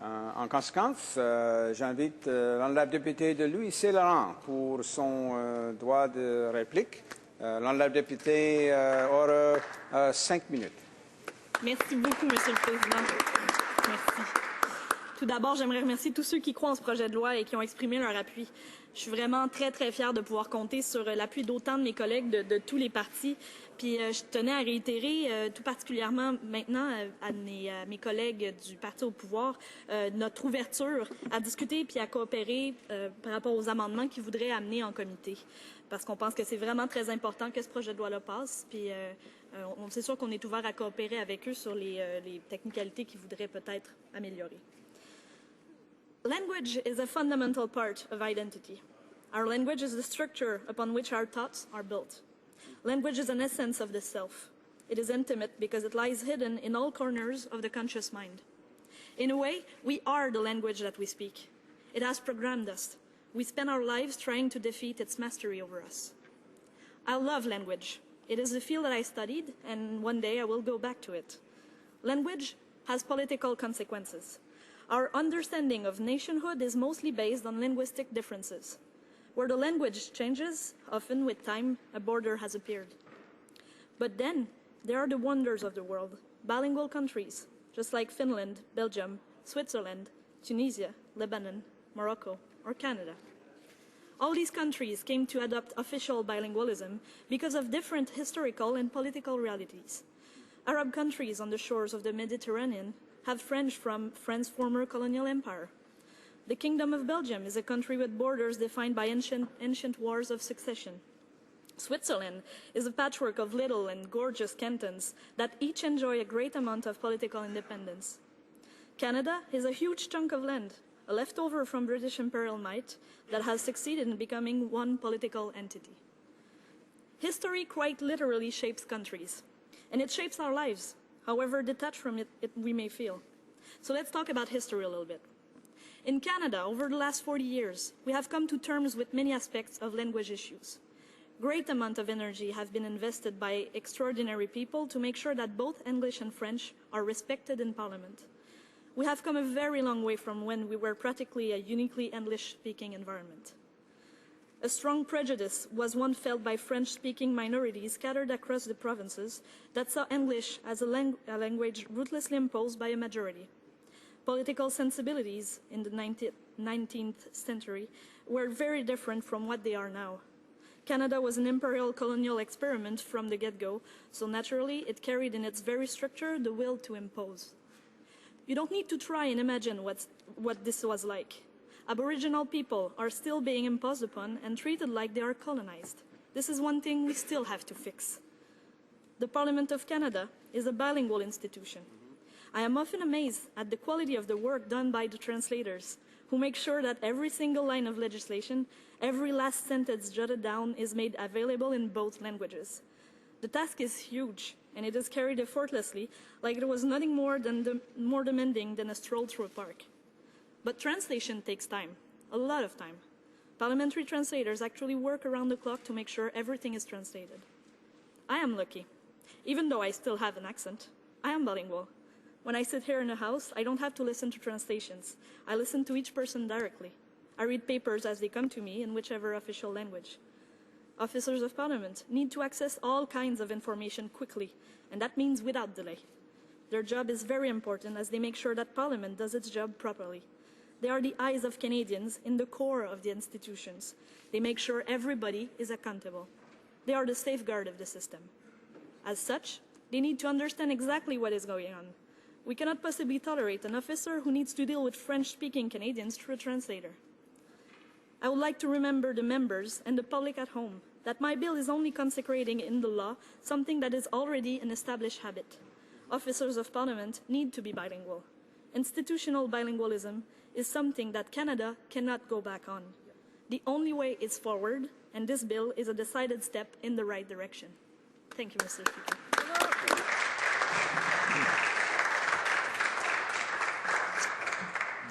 En conséquence, j'invite l'honorable député de Louis-Saint-Laurent pour son droit de réplique. L'honorable député aura 5 minutes. Merci beaucoup, Monsieur le Président. Merci. Tout d'abord, j'aimerais remercier tous ceux qui croient en ce projet de loi et qui ont exprimé leur appui. Je suis vraiment très, très fière de pouvoir compter sur l'appui d'autant de mes collègues de tous les partis. Puis je tenais à réitérer, tout particulièrement maintenant à mes collègues du parti au pouvoir, notre ouverture à discuter puis à coopérer par rapport aux amendements qu'ils voudraient amener en comité. Parce qu'on pense que c'est vraiment très important que ce projet de loi-là passe. Puis c'est sûr qu'on est ouvert à coopérer avec eux sur les technicalités qu'ils voudraient peut-être améliorer. Language is a fundamental part of identity. Our language is the structure upon which our thoughts are built. Language is an essence of the self. It is intimate because it lies hidden in all corners of the conscious mind. In a way, we are the language that we speak. It has programmed us. We spend our lives trying to defeat its mastery over us. I love language. It is a field that I studied, and one day I will go back to it. Language has political consequences. Our understanding of nationhood is mostly based on linguistic differences. Where the language changes, often with time, a border has appeared. But then, there are the wonders of the world, bilingual countries, just like Finland, Belgium, Switzerland, Tunisia, Lebanon, Morocco, or Canada. All these countries came to adopt official bilingualism because of different historical and political realities. Arab countries on the shores of the Mediterranean have French from France's former colonial empire. The Kingdom of Belgium is a country with borders defined by ancient wars of succession. Switzerland is a patchwork of little and gorgeous cantons that each enjoy a great amount of political independence. Canada is a huge chunk of land, a leftover from British imperial might that has succeeded in becoming one political entity. History quite literally shapes countries, and it shapes our lives, however detached from it we may feel. So let's talk about history a little bit. In Canada, over the last 40 years, we have come to terms with many aspects of language issues. Great amount of energy have been invested by extraordinary people to make sure that both English and French are respected in Parliament. We have come a very long way from when we were practically a uniquely English-speaking environment. A strong prejudice was one felt by French-speaking minorities scattered across the provinces that saw English as a language ruthlessly imposed by a majority. Political sensibilities in the 19th century were very different from what they are now. Canada was an imperial colonial experiment from the get-go, so naturally it carried in its very structure the will to impose. You don't need to try and imagine what this was like. Aboriginal people are still being imposed upon and treated like they are colonized. This is one thing we still have to fix. The Parliament of Canada is a bilingual institution. I am often amazed at the quality of the work done by the translators, who make sure that every single line of legislation, every last sentence jotted down is made available in both languages. The task is huge, and it is carried effortlessly, like it was nothing more demanding than a stroll through a park. But translation takes time, a lot of time. Parliamentary translators actually work around the clock to make sure everything is translated. I am lucky. Even though I still have an accent, I am bilingual. When I sit here in a house, I don't have to listen to translations. I listen to each person directly. I read papers as they come to me in whichever official language. Officers of Parliament need to access all kinds of information quickly, and that means without delay. Their job is very important as they make sure that Parliament does its job properly. They are the eyes of Canadians in the core of the institutions. They make sure everybody is accountable. They are the safeguard of the system. As such, they need to understand exactly what is going on. We cannot possibly tolerate an officer who needs to deal with French-speaking Canadians through a translator. I would like to remember the members and the public at home that my bill is only consecrating in the law something that is already an established habit. Officers of Parliament need to be bilingual. Institutional bilingualism is something that Canada cannot go back on. The only way is forward, and this bill is a decided step in the right direction. Thank you, Mr. Speaker.